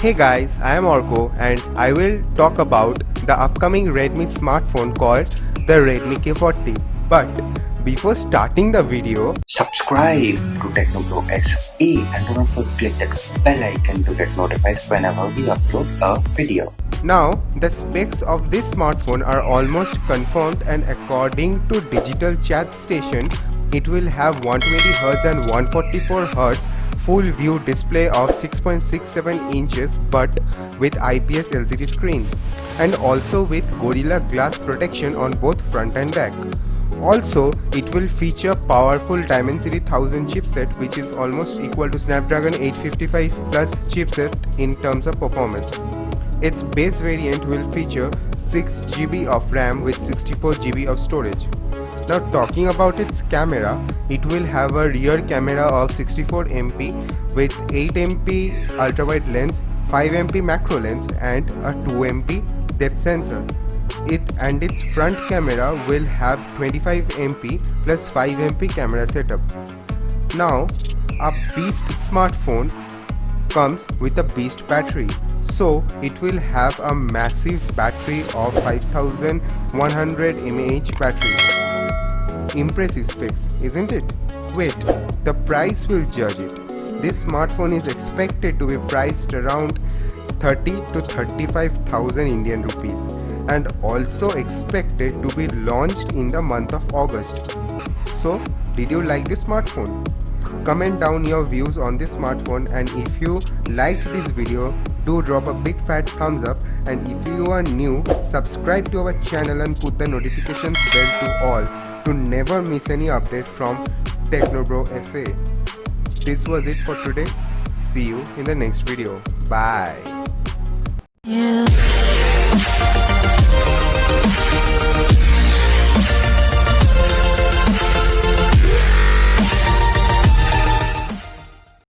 Hey guys, I am Orko and I will talk about the upcoming Redmi smartphone called the Redmi K40. But before starting the video, subscribe to TechnoBroSA and do not forget that bell icon to get notified whenever we upload a video. now the specs of this smartphone are almost confirmed, and according to digital chat station, it will have 120Hz and 144Hz full view display of 6.67 inches but with IPS LCD screen, and also with Gorilla Glass protection on both front and back. Also, it will feature powerful Dimensity 1000 chipset, which is almost equal to Snapdragon 855 Plus chipset in terms of performance. Its base variant will feature 6GB of RAM with 64GB of storage. Now talking about its camera, it will have a rear camera of 64MP with 8MP ultrawide lens, 5MP macro lens and a 2MP depth sensor. Its front camera will have 25MP plus 5MP camera setup. Now, a beast smartphone comes with a beast battery, so it will have a massive battery of 5100 mAh battery. Impressive specs, isn't it? Wait, the price will judge it. This smartphone is expected to be priced around 30 to 35,000 Indian rupees and also expected to be launched in the month of August. So, did you like this smartphone? Comment down your views on this smartphone, and if you liked this video, do drop a big fat thumbs up, and if you are new, subscribe to our channel and put the notifications bell to all to never miss any update from TechnoBroSA. This was it for today. See you in the next video. Bye. Yeah.